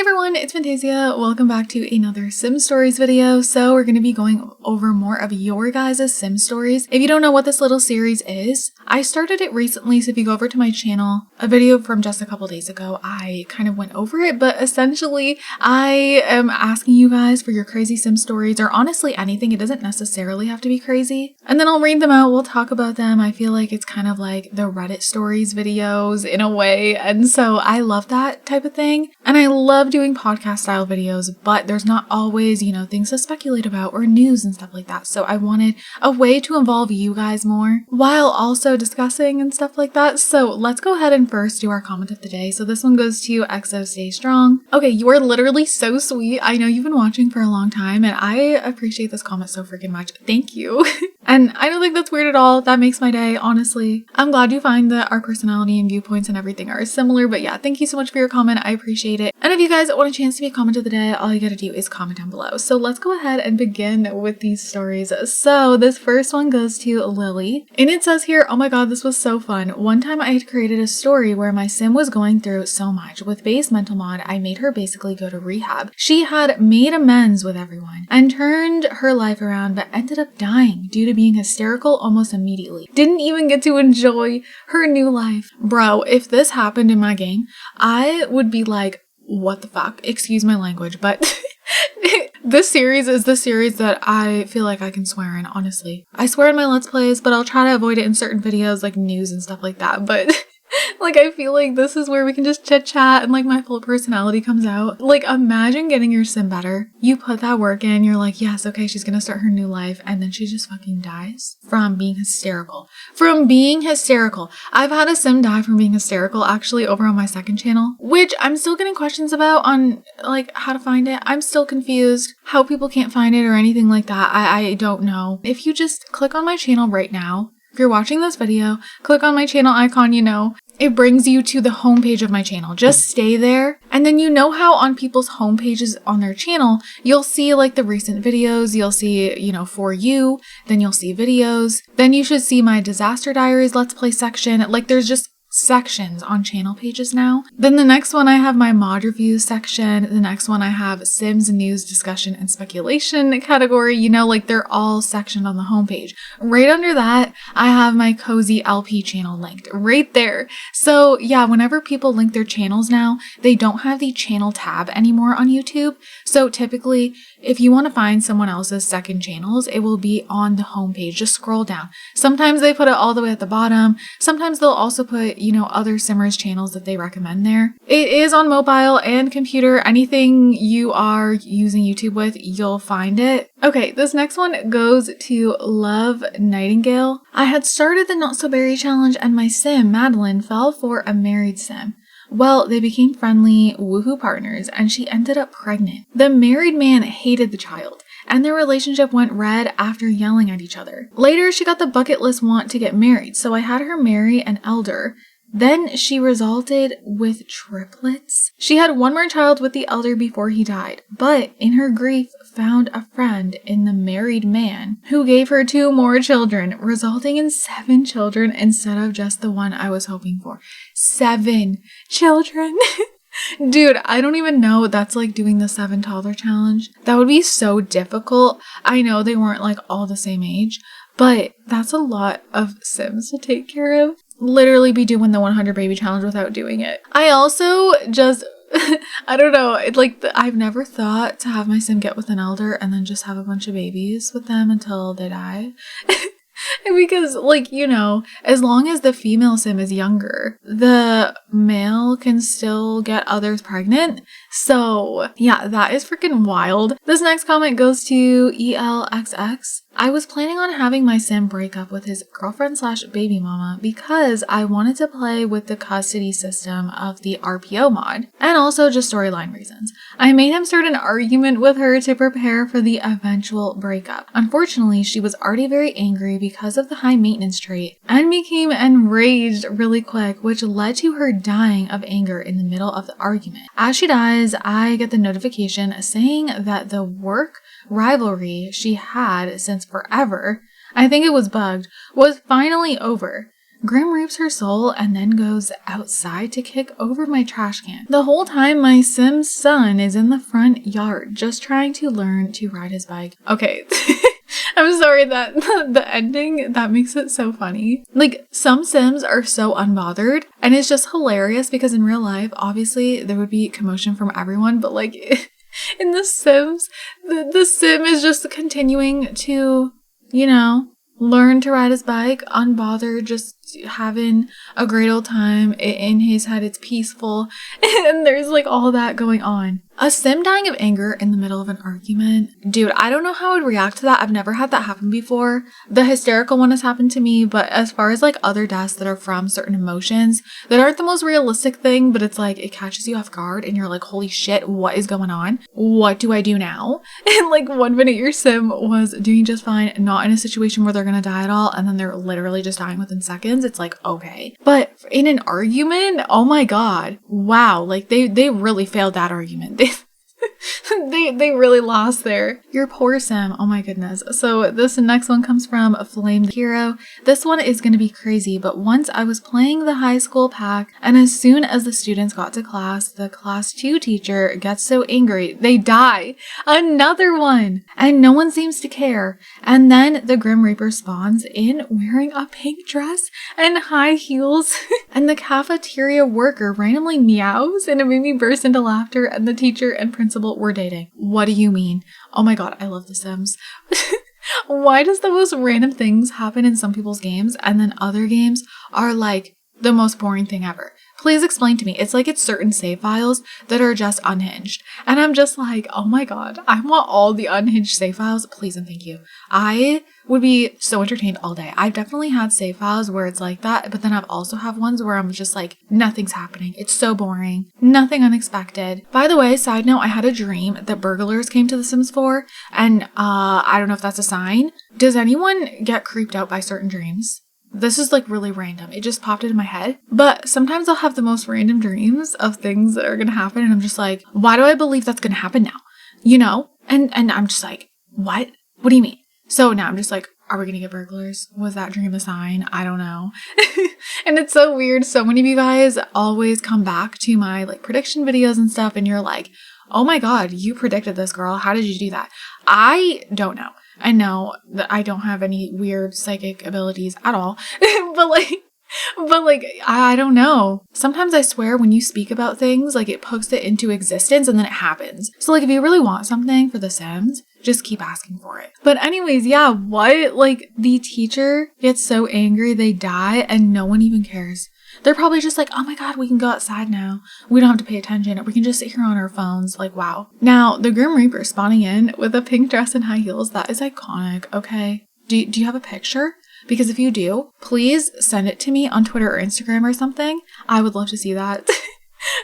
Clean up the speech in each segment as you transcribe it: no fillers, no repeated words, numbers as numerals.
everyone, it's Fantayzia. Welcome back to another Sim Stories video. So we're going to be going over more of your guys' Sim Stories. If you don't know what this little series is, I started it recently, so if you go over to my channel, a video from just a couple days ago, I kind of went over it, but essentially I am asking you guys for your crazy Sim stories, or honestly anything. It doesn't necessarily have to be crazy. And then I'll read them out, we'll talk about them. I feel like it's kind of like the Reddit stories videos in a way, and so I love that type of thing. And I love doing podcast style videos, but there's not always, things to speculate about or news and stuff like that. So I wanted a way to involve you guys more while also discussing and stuff like that. So let's go ahead and first do our comment of the day. So this one goes to XO Stay Strong. Okay, you are literally so sweet. I know you've been watching for a long time and I appreciate this comment so freaking much. Thank you. And I don't think that's weird at all. That makes my day, honestly. I'm glad you find that our personality and viewpoints and everything are similar, but yeah, thank you so much for your comment. I appreciate it. And if you guys want a chance to be a comment of the day, all you gotta do is comment down below. So let's go ahead and begin with these stories. So this first one goes to Lily, and it says here, oh my god, this was so fun. One time I had created a story where my sim was going through so much. With base mental mod, I made her basically go to rehab. She had made amends with everyone and turned her life around, but ended up dying due to being hysterical almost immediately. Didn't even get to enjoy her new life. Bro, if this happened in my game, I would be like, what the fuck? Excuse my language, but this series is the series that I feel like I can swear in, honestly. I swear in my Let's Plays, but I'll try to avoid it in certain videos like news and stuff like that, but like, I feel like this is where we can just chit chat and like my full personality comes out. Like, imagine getting your sim better. You put that work in, you're like, yes, okay, she's gonna start her new life, and then she just fucking dies from being hysterical. From being hysterical. I've had a sim die from being hysterical actually over on my second channel, which I'm still getting questions about on like how to find it. I'm still confused how people can't find it or anything like that. I don't know. If you just click on my channel right now, if you're watching this video, click on my channel icon, it brings you to the homepage of my channel. Just stay there. And then how on people's homepages on their channel, you'll see like the recent videos, you'll see, for you, then you'll see videos. Then you should see my disaster diaries Let's Play section. Like there's just sections on channel pages now. Then the next one I have my mod reviews section. The next one I have Sims news discussion and speculation category. Like they're all sectioned on the homepage. Right under that, I have my cozy LP channel linked right there. So yeah, whenever people link their channels now, they don't have the channel tab anymore on YouTube. So typically, if you want to find someone else's second channels, it will be on the homepage. Just scroll down. Sometimes they put it all the way at the bottom. Sometimes they'll also put, other Simmers channels that they recommend there. It is on mobile and computer. Anything you are using YouTube with, you'll find it. Okay, this next one goes to Love Nightingale. I had started the Not So Berry challenge and my sim, Madeline, fell for a married sim. Well, they became friendly, woohoo partners, and she ended up pregnant. The married man hated the child, and their relationship went red after yelling at each other. Later, she got the bucket list want to get married, so I had her marry an elder. Then she resulted with triplets. She had one more child with the elder before he died, but in her grief found a friend in the married man who gave her 2 more children, resulting in 7 children instead of just the one I was hoping for. 7 children. Dude, I don't even know. That's like doing the 7 toddler challenge. That would be so difficult. I know they weren't like all the same age, but that's a lot of Sims to take care of. Literally be doing the 100 baby challenge without doing it. I also just, I don't know, I've never thought to have my sim get with an elder and then just have a bunch of babies with them until they die. Because, as long as the female sim is younger, the male can still get others pregnant. So, yeah, that is freaking wild. This next comment goes to ELXX. I was planning on having my sim break up with his girlfriend/baby mama because I wanted to play with the custody system of the RPO mod, and also just storyline reasons. I made him start an argument with her to prepare for the eventual breakup. Unfortunately, she was already very angry because of the high maintenance trait and became enraged really quick, which led to her dying of anger in the middle of the argument. As she dies, I get the notification saying that the work rivalry she had since forever, I think it was bugged, was finally over. Grim rapes her soul and then goes outside to kick over my trash can. The whole time my Sim's son is in the front yard just trying to learn to ride his bike. Okay. I'm sorry that the ending, that makes it so funny. Like, some Sims are so unbothered, and it's just hilarious because in real life, obviously, there would be commotion from everyone, but like, in The Sims, the Sim is just continuing to, you know, learn to ride his bike, unbothered, just having a great old time. In his head, it's peaceful, and there's like all that going on. A Sim dying of anger in the middle of an argument. Dude, I don't know how I would react to that. I've never had that happen before. The hysterical one has happened to me, but as far as like other deaths that are from certain emotions that aren't the most realistic thing, but it's like it catches you off guard and you're like, holy shit, what is going on? What do I do now? And like 1 minute your Sim was doing just fine, not in a situation where they're gonna die at all, and then they're literally just dying within seconds. It's like, okay. But in an argument, oh my god, wow, like they really failed that argument. They really lost there. Your poor Sim. Oh my goodness. So this next one comes from Flame the Hero. This one is going to be crazy, but once I was playing the high school pack, and as soon as the students got to class, the class 2 teacher gets so angry, they die. Another one. And no one seems to care. And then the Grim Reaper spawns in wearing a pink dress and high heels. And the cafeteria worker randomly meows, and it made me burst into laughter, and the teacher and principal were dating. What do you mean? Oh my god, I love The Sims. Why does the most random things happen in some people's games and then other games are like the most boring thing ever? Please explain to me. It's like it's certain save files that are just unhinged. And I'm just like, oh my god, I want all the unhinged save files, please and thank you. I would be so entertained all day. I've definitely had save files where it's like that, but then I've also have ones where I'm just like, nothing's happening. It's so boring. Nothing unexpected. By the way, side note, I had a dream that burglars came to The Sims 4, and I don't know if that's a sign. Does anyone get creeped out by certain dreams? This is like really random. It just popped into my head. But sometimes I'll have the most random dreams of things that are going to happen, and I'm just like, why do I believe that's going to happen now? You know? And I'm just like, what? What do you mean? So now I'm just like, are we going to get burglars? Was that dream a sign? I don't know. And it's so weird. So many of you guys always come back to my like prediction videos and stuff, and you're like, oh my god, you predicted this, girl. How did you do that? I don't know. I know that I don't have any weird psychic abilities at all, but like, I don't know. Sometimes I swear when you speak about things, like it puts it into existence and then it happens. So like if you really want something for The Sims, just keep asking for it. But anyways, yeah, what? Like the teacher gets so angry they die and no one even cares. They're probably just like, oh my god, we can go outside now. We don't have to pay attention. We can just sit here on our phones. Like, wow. Now, the Grim Reaper spawning in with a pink dress and high heels, that is iconic, okay? Do you have a picture? Because if you do, please send it to me on Twitter or Instagram or something. I would love to see that.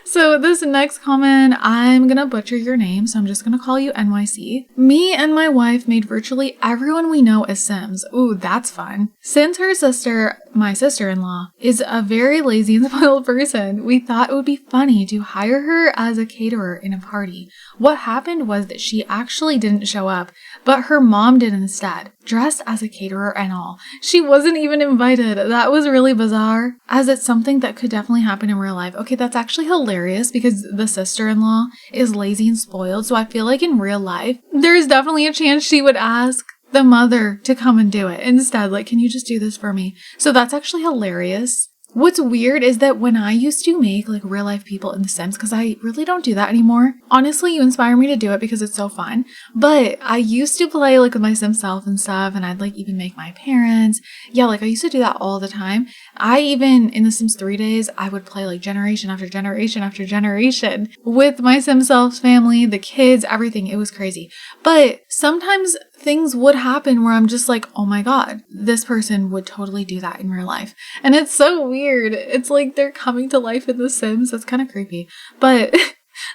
So this next comment, I'm gonna butcher your name, so I'm just gonna call you NYC. Me and my wife made virtually everyone we know as Sims. Ooh, that's fun. Since her sister, my sister-in-law, is a very lazy and spoiled person, we thought it would be funny to hire her as a caterer in a party. What happened was that she actually didn't show up, but her mom did instead, dressed as a caterer and all. She wasn't even invited. That was really bizarre, as it's something that could definitely happen in real life. Okay, that's actually hilarious because the sister-in-law is lazy and spoiled, so I feel like in real life, there's definitely a chance she would ask the mother to come and do it instead. Like, can you just do this for me? So that's actually hilarious. What's weird is that when I used to make like real life people in The Sims, because I really don't do that anymore. Honestly, you inspire me to do it because it's so fun. But I used to play like with my Sim self and stuff, and I'd like even make my parents. Yeah, like I used to do that all the time. I even, in The Sims 3 days, I would play like generation after generation after generation with my Sim self's family, the kids, everything. It was crazy. But sometimes things would happen where I'm just like, oh my god, this person would totally do that in real life. And it's so weird. It's like they're coming to life in The Sims. That's kind of creepy. But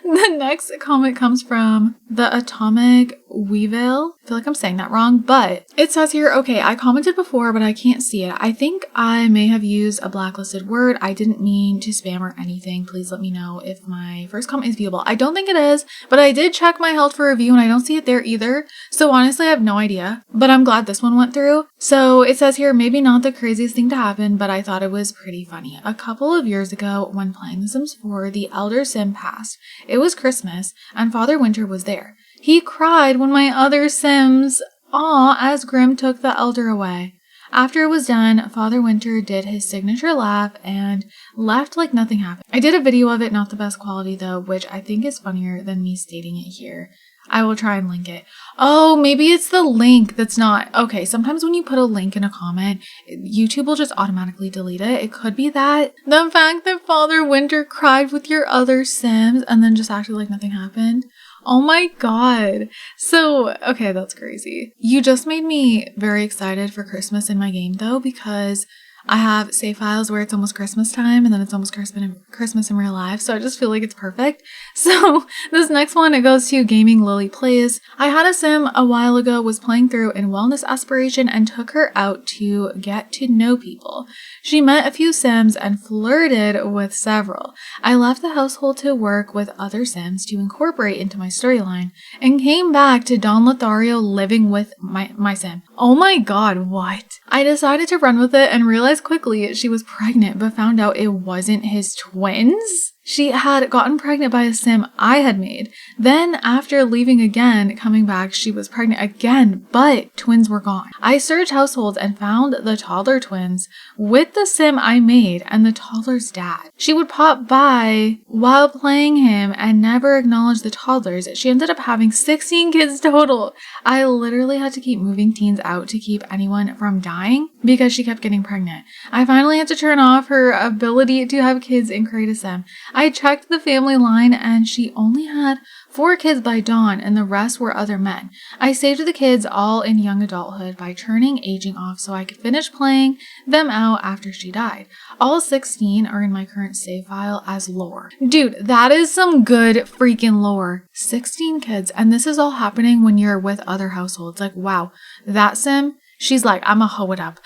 the next comment comes from the Atomic Weevil. I feel like I'm saying that wrong, but it says here, okay, I commented before, but I can't see it. I think I may have used a blacklisted word. I didn't mean to spam or anything. Please let me know if my first comment is viewable. I don't think it is, but I did check my health for review and I don't see it there either. So honestly, I have no idea, but I'm glad this one went through. So it says here, maybe not the craziest thing to happen, but I thought it was pretty funny. A couple of years ago, when playing The Sims 4, the elder sim passed. It was Christmas, and Father Winter was there. He cried when my other sims, as Grim took the elder away. After it was done, Father Winter did his signature laugh and left like nothing happened. I did a video of it, not the best quality though, which I think is funnier than me stating it here. I will try and link it. Oh, maybe it's the link that's not. Okay, sometimes when you put a link in a comment, YouTube will just automatically delete it. It could be that. The fact that Father Winter cried with your other Sims and then just acted like nothing happened. Oh my god. So, okay, that's crazy. You just made me very excited for Christmas in my game though, because I have save files where it's almost Christmas time and then it's almost Christmas in real life. So I just feel like it's perfect. So this next one, it goes to Gaming Lily Plays. I had a sim a while ago, was playing through in Wellness Aspiration and took her out to get to know people. She met a few sims and flirted with several. I left the household to work with other sims to incorporate into my storyline and came back to Don Lothario living with my sim. Oh my god, what? I decided to run with it and realized quickly she was pregnant, but found out it wasn't his twins. She had gotten pregnant by a sim I had made. Then after leaving again, coming back, she was pregnant again, but twins were gone. I searched households and found the toddler twins with the sim I made and the toddler's dad. She would pop by while playing him and never acknowledge the toddlers. She ended up having 16 kids total. I literally had to keep moving teens out to keep anyone from dying because she kept getting pregnant. I finally had to turn off her ability to have kids and create a sim. I checked the family line and she only had 4 kids by dawn and the rest were other men. I saved the kids all in young adulthood by turning aging off so I could finish playing them out after she died. All 16 are in my current save file as lore. Dude, that is some good freaking lore. 16 kids, and this is all happening when you're with other households. Like, wow, that sim, she's like, I'ma hoe it up.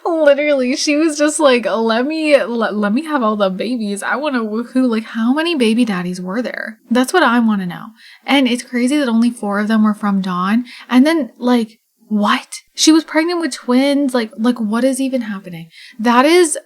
Literally, she was just like, let me have all the babies. I want to woohoo. Like, how many baby daddies were there? That's what I want to know. And it's crazy that only 4 of them were from Dawn. And then, like, what? She was pregnant with twins. Like what is even happening? That's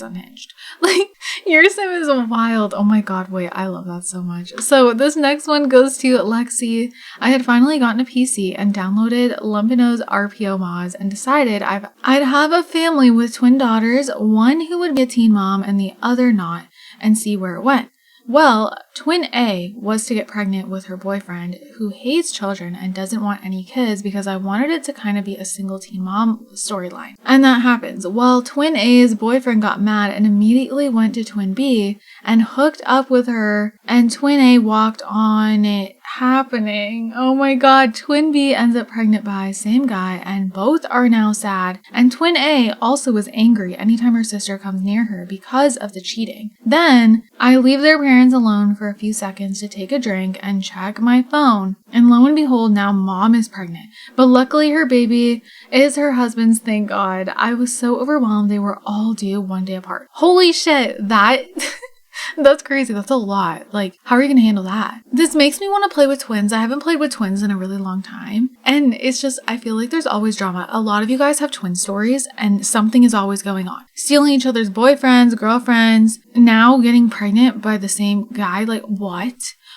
unhinged. Like, your sim is wild. Oh my god, wait, I love that so much. So this next one goes to Lexi. I had finally gotten a PC and downloaded Lumpino's RPO mods and decided I'd have a family with twin daughters, one who would be a teen mom and the other not, and see where it went. Well, twin A was to get pregnant with her boyfriend who hates children and doesn't want any kids because I wanted it to kind of be a single teen mom storyline. And that happens. Well, twin A's boyfriend got mad and immediately went to twin B and hooked up with her, and twin A walked on it happening. Oh my god, twin B ends up pregnant by same guy and both are now sad, and twin A also was angry anytime her sister comes near her because of the cheating. Then I leave their parents alone for a few seconds to take a drink and check my phone, and lo and behold, now mom is pregnant, but luckily her baby is her husband's, thank god. I was so overwhelmed. They were all due 1 day apart. Holy shit, that's crazy. That's a lot. Like, how are you going to handle that? This makes me want to play with twins. I haven't played with twins in a really long time. And it's just, I feel like there's always drama. A lot of you guys have twin stories and something is always going on. Stealing each other's boyfriends, girlfriends, now getting pregnant by the same guy. Like, what?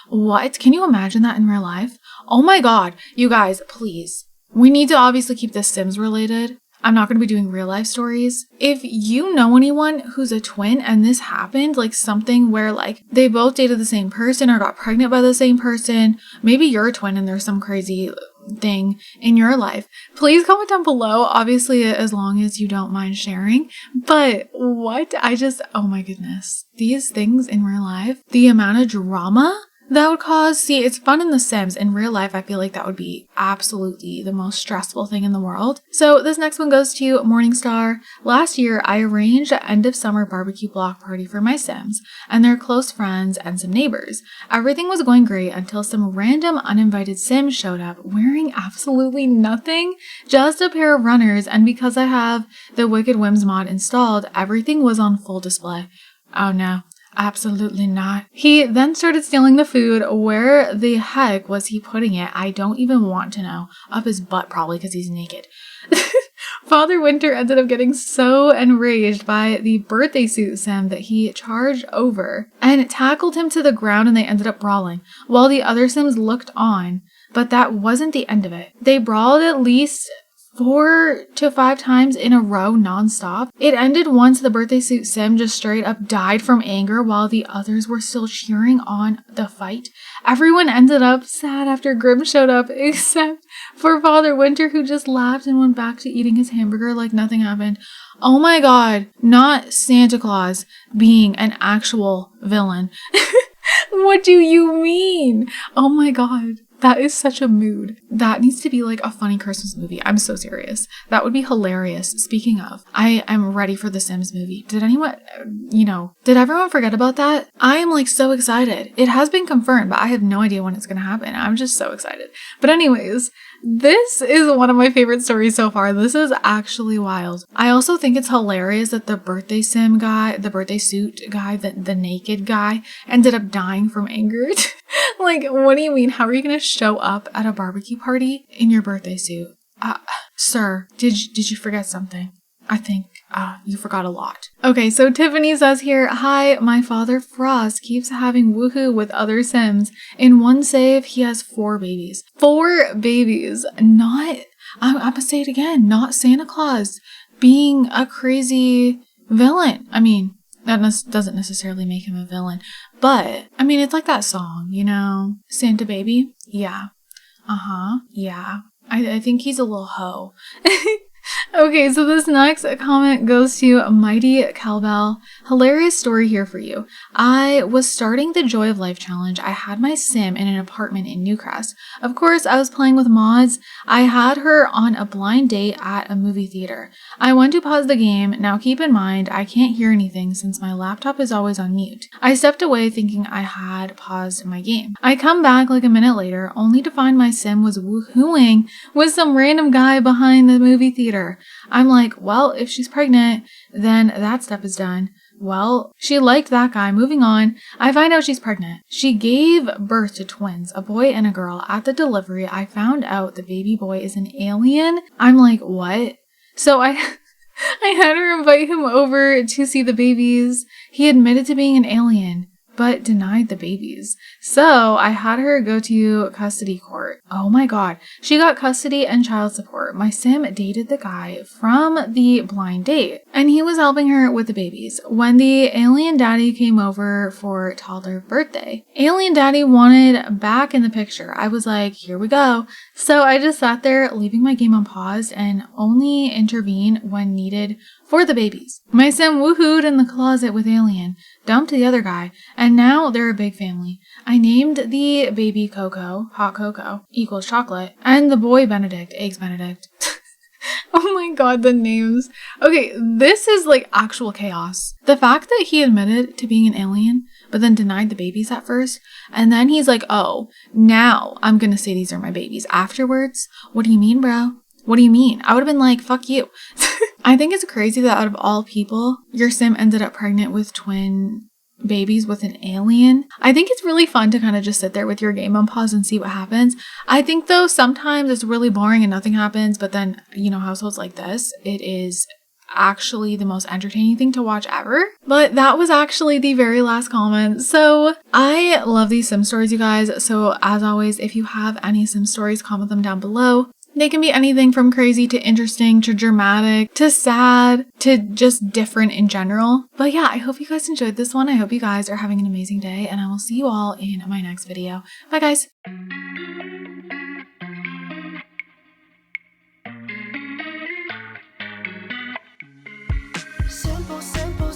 What? Can you imagine that in real life? Oh my god. You guys, please. We need to obviously keep this Sims related. I'm not going to be doing real life stories. If you know anyone who's a twin and this happened, like something where like they both dated the same person or got pregnant by the same person, maybe you're a twin and there's some crazy thing in your life, please comment down below. Obviously, as long as you don't mind sharing. But what? Oh my goodness. These things in real life, the amount of drama that would cause, see, it's fun in The Sims. In real life, I feel like that would be absolutely the most stressful thing in the world. So this next one goes to Morningstar. Last year, I arranged an end of summer barbecue block party for my Sims and their close friends and some neighbors. Everything was going great until some random uninvited Sims showed up wearing absolutely nothing, just a pair of runners, and because I have the Wicked Whims mod installed, everything was on full display. Oh no. Absolutely not. He then started stealing the food. Where the heck was he putting it? I don't even want to know. Up his butt, probably, because he's naked. Father Winter ended up getting so enraged by the birthday suit sim that he charged over and tackled him to the ground, and they ended up brawling while the other sims looked on. But that wasn't the end of it. They brawled at least 4 to 5 times in a row nonstop. It ended once the birthday suit sim just straight up died from anger while the others were still cheering on the fight. Everyone ended up sad after Grim showed up, except for Father Winter, who just laughed and went back to eating his hamburger like nothing happened. Oh my god, not Santa Claus being an actual villain. What do you mean? Oh my god. That is such a mood. That needs to be like a funny Christmas movie. I'm so serious. That would be hilarious. Speaking of, I am ready for the Sims movie. Did anyone, did everyone forget about that? I am like so excited. It has been confirmed, but I have no idea when it's going to happen. I'm just so excited. But anyways, this is one of my favorite stories so far. This is actually wild. I also think it's hilarious that the birthday sim guy, the birthday suit guy, the naked guy ended up dying from anger. Like, what do you mean? How are you going to show up at a barbecue party in your birthday suit? Sir, did you forget something? I think you forgot a lot. Okay, so Tiffany says here, hi, my father Frost keeps having woohoo with other Sims. In one save, he has 4 babies. 4 babies. Not, I'm gonna say it again, not Santa Claus being a crazy villain. I mean, that doesn't necessarily make him a villain, but I mean, it's like that song, Santa Baby. Yeah. Yeah. I think he's a little hoe. Okay, so this next comment goes to Mighty Cowbell. Hilarious story here for you. I was starting the Joy of Life challenge. I had my sim in an apartment in Newcrest. Of course, I was playing with mods. I had her on a blind date at a movie theater. I went to pause the game. Now keep in mind, I can't hear anything since my laptop is always on mute. I stepped away thinking I had paused my game. I come back like a minute later, only to find my sim was woohooing with some random guy behind the movie theater. I'm like, well, if she's pregnant, then that step is done. Well, she liked that guy. Moving on, I find out she's pregnant. She gave birth to twins, a boy and a girl. At the delivery, I found out the baby boy is an alien. I'm like, what? So I had her invite him over to see the babies. He admitted to being an alien, but denied the babies. So I had her go to custody court. Oh my god. She got custody and child support. My sim dated the guy from the blind date, and he was helping her with the babies. When the alien daddy came over for toddler birthday, alien daddy wanted back in the picture. I was like, here we go. So I just sat there, leaving my game on pause, and only intervene when needed for the babies. My sim woohooed in the closet with alien, dumped the other guy, and now they're a big family. I named the baby Coco, hot cocoa, equals chocolate, and the boy Benedict, eggs Benedict. Oh my god, the names. Okay, this is like actual chaos. The fact that he admitted to being an alien, but then denied the babies at first, and then he's like, oh, now I'm gonna say these are my babies afterwards. What do you mean, bro? What do you mean? I would have been like, fuck you. I think it's crazy that out of all people, your sim ended up pregnant with twin babies with an alien. I think it's really fun to kind of just sit there with your game on pause and see what happens. I think though sometimes it's really boring and nothing happens, but then, households like this, it is actually the most entertaining thing to watch ever. But that was actually the very last comment. So I love these sim stories, you guys. So as always, if you have any sim stories, comment them down below. They can be anything from crazy to interesting to dramatic to sad to just different in general. But yeah, I hope you guys enjoyed this one. I hope you guys are having an amazing day, and I will see you all in my next video. Bye guys. Simple, simple.